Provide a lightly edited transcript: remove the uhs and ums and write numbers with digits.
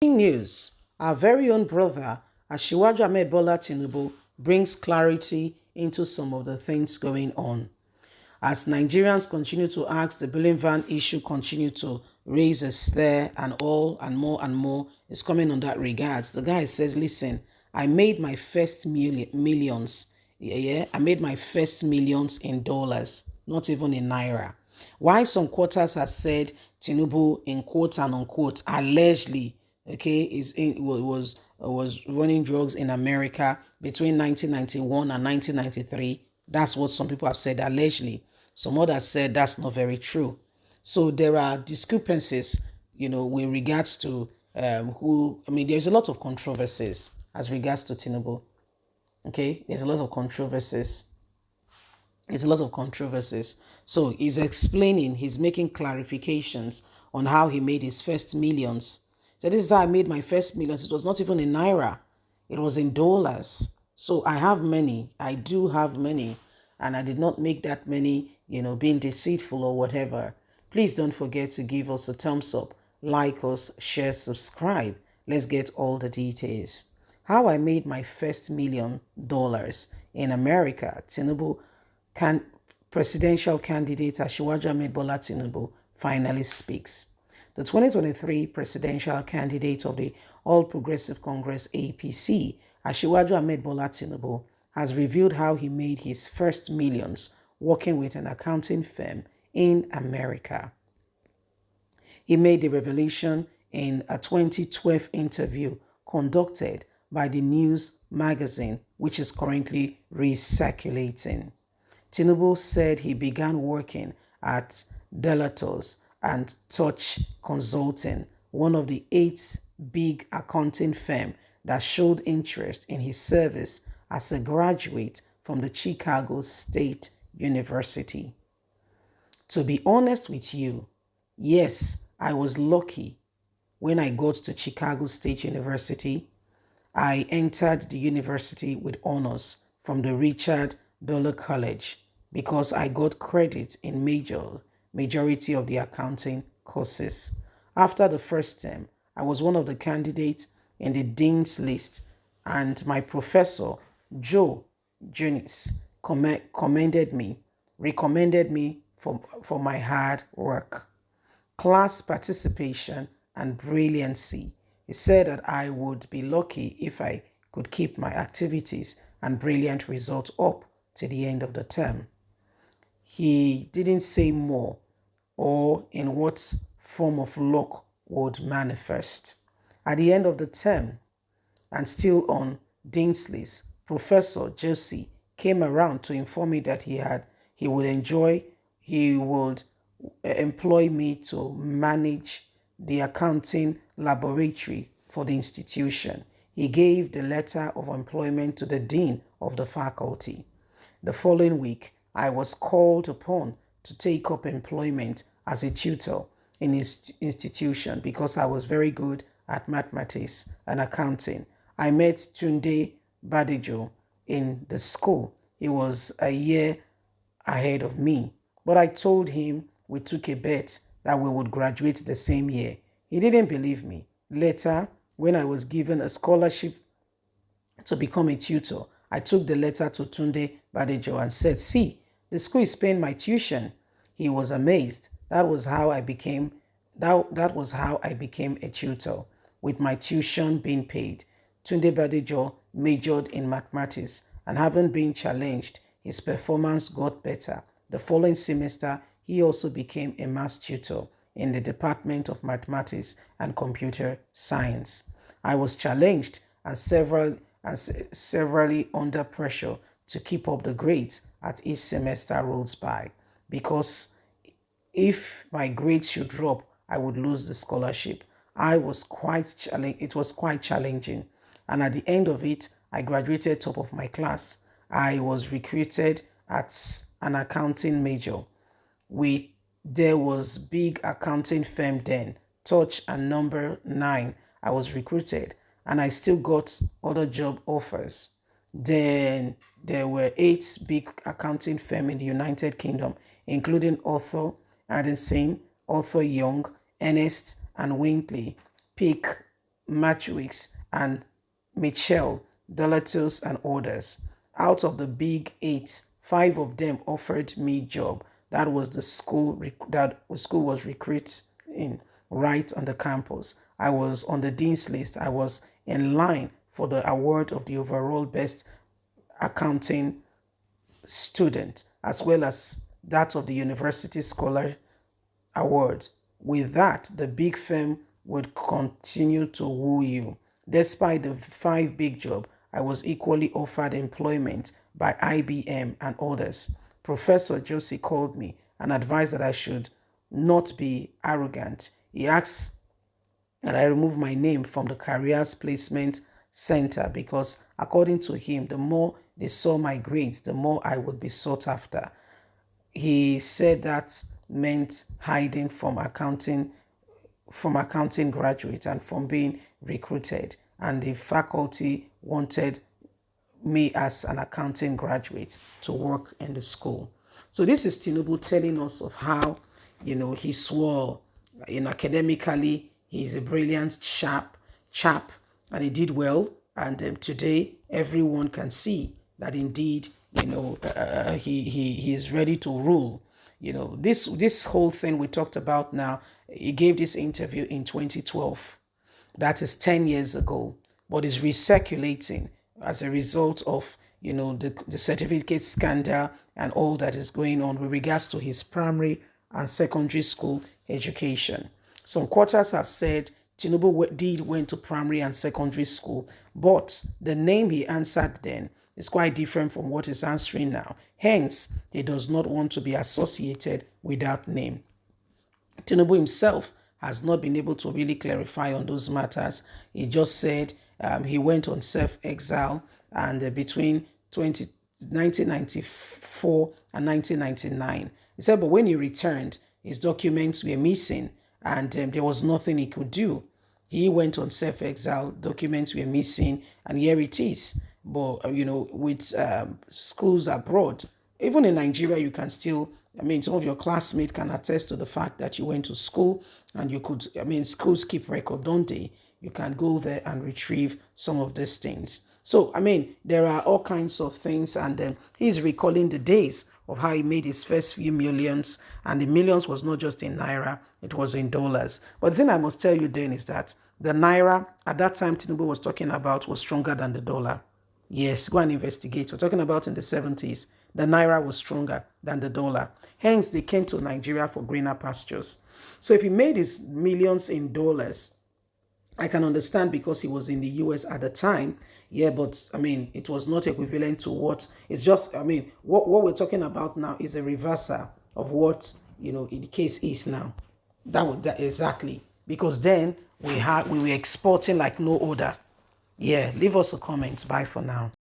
News, our very own brother, Asiwaju Ahmed Bola Tinubu, brings clarity into some of the things going on. As Nigerians continue to ask, the billion van issue continue to raise a stir, and all and more is coming on that regards. The guy says, listen, I made my first millions. Yeah, I made my first millions in dollars, not even in naira. Why some quarters has said Tinubu, in quote and unquote, allegedly, okay, was running drugs in America between 1991 and 1993. That's what some people have said, allegedly. Some others said that's not very true. So there are discrepancies, with regards to there's a lot of controversies as regards to Tinubu. Okay, there's a lot of controversies. It's a lot of controversies. So he's explaining, he's making clarifications on how he made his first millions. So this is how I made my first millions. It was not even in naira. It was in dollars. So I have many. I do have many. And I did not make that many, being deceitful or whatever. Please don't forget to give us a thumbs up, like us, share, subscribe. Let's get all the details. How I made my first $1 million in America. Tinubu presidential candidate Asiwaju Ahmed Bola Tinubu finally speaks. The 2023 presidential candidate of the All Progressive Congress APC, Asiwaju Ahmed Bola Tinubu, has revealed how he made his first millions working with an accounting firm in America. He made the revelation in a 2012 interview conducted by the news magazine, which is currently recirculating. Tinubu said he began working at Delators and Touch Consulting, one of the 8 big accounting firms that showed interest in his service as a graduate from the Chicago State University. To be honest with you, yes, I was lucky when I got to Chicago State University. I entered the university with honors from the Richard Dollar College because I got credit in majority of the accounting courses. After the first term, I was one of the candidates in the dean's list, and my professor, Joe Junis, recommended me for my hard work, class participation, and brilliancy. He said that I would be lucky if I could keep my activities and brilliant results up to the end of the term. He didn't say more or in what form of luck would manifest. At the end of the term, and still on Dean's list, Professor Josie came around to inform me that he would employ me to manage the accounting laboratory for the institution. He gave the letter of employment to the dean of the faculty. The following week, I was called upon to take up employment as a tutor in his institution because I was very good at mathematics and accounting. I met Tunde Badejo in the school. He was a year ahead of me, but I told him we took a bet that we would graduate the same year. He didn't believe me. Later, when I was given a scholarship to become a tutor, I took the letter to Tunde Badejo and said, see, the school is paying my tuition. He was amazed. That was how I became a tutor, with my tuition being paid. Tunde Badejo majored in mathematics, and having been challenged, his performance got better. The following semester, he also became a maths tutor in the Department of Mathematics and Computer Science. I was challenged and severely under pressure to keep up the grades as each semester rolls by, because if my grades should drop, I would lose the scholarship. It was quite challenging. And at the end of it, I graduated top of my class. I was recruited as an accounting major. There was big accounting firm then, Touch and Number 9. I was recruited, and I still got other job offers. Then there were 8 big accounting firms in the United Kingdom, including Arthur Andersen, Arthur Young, Ernest and Winkley, Peak Matchwicks, and Michelle Delatus and others. Out of the big eight, five of them offered me job. That was the school that the school was recruiting right on the campus. I was on the dean's list. I was in line for the award of the overall best accounting student, as well as that of the university scholar award. With that, the big firm would continue to woo you. Despite the five big jobs, I was equally offered employment by IBM and others. Professor Josie called me and advised that I should not be arrogant. He asked that I remove my name from the careers placement center because, according to him, the more they saw my grades, the more I would be sought after. He said that meant hiding from accounting graduate and from being recruited, and the faculty wanted me as an accounting graduate to work in the school. So this is Tinubu telling us of how, he swore, academically, he's a brilliant chap, and he did well. And today, everyone can see that indeed, he is ready to rule. This whole thing we talked about now, he gave this interview in 2012. That is 10 years ago, but is recirculating as a result of, the certificate scandal and all that is going on with regards to his primary and secondary school education. Some quarters have said Tinubu went to primary and secondary school, but the name he answered then is quite different from what he's answering now. Hence, he does not want to be associated with that name. Tinubu himself has not been able to really clarify on those matters. He just said he went on self-exile, and between 1994 and 1999. He said, but when he returned, his documents were missing, and there was nothing he could do. He went on self-exile, documents were missing, and here it is. But, with schools abroad, even in Nigeria, you can still, some of your classmates can attest to the fact that you went to school and you could, schools keep record, don't they? You can go there and retrieve some of these things. So, there are all kinds of things, and he's recalling the days of how he made his first few millions, and the millions was not just in Naira, it was in dollars. But the thing I must tell you then is that the Naira, at that time Tinubu was talking about, was stronger than the dollar. Yes, go and investigate. We're talking about in the 70s. The Naira was stronger than the dollar. Hence, they came to Nigeria for greener pastures. So if he made his millions in dollars, I can understand because he was in the US at the time. Yeah, but it was not equivalent to what, it's just, what we're talking about now is a reversal of what, the case is now. That exactly. Because then we were exporting like no other. Yeah, leave us a comment. Bye for now.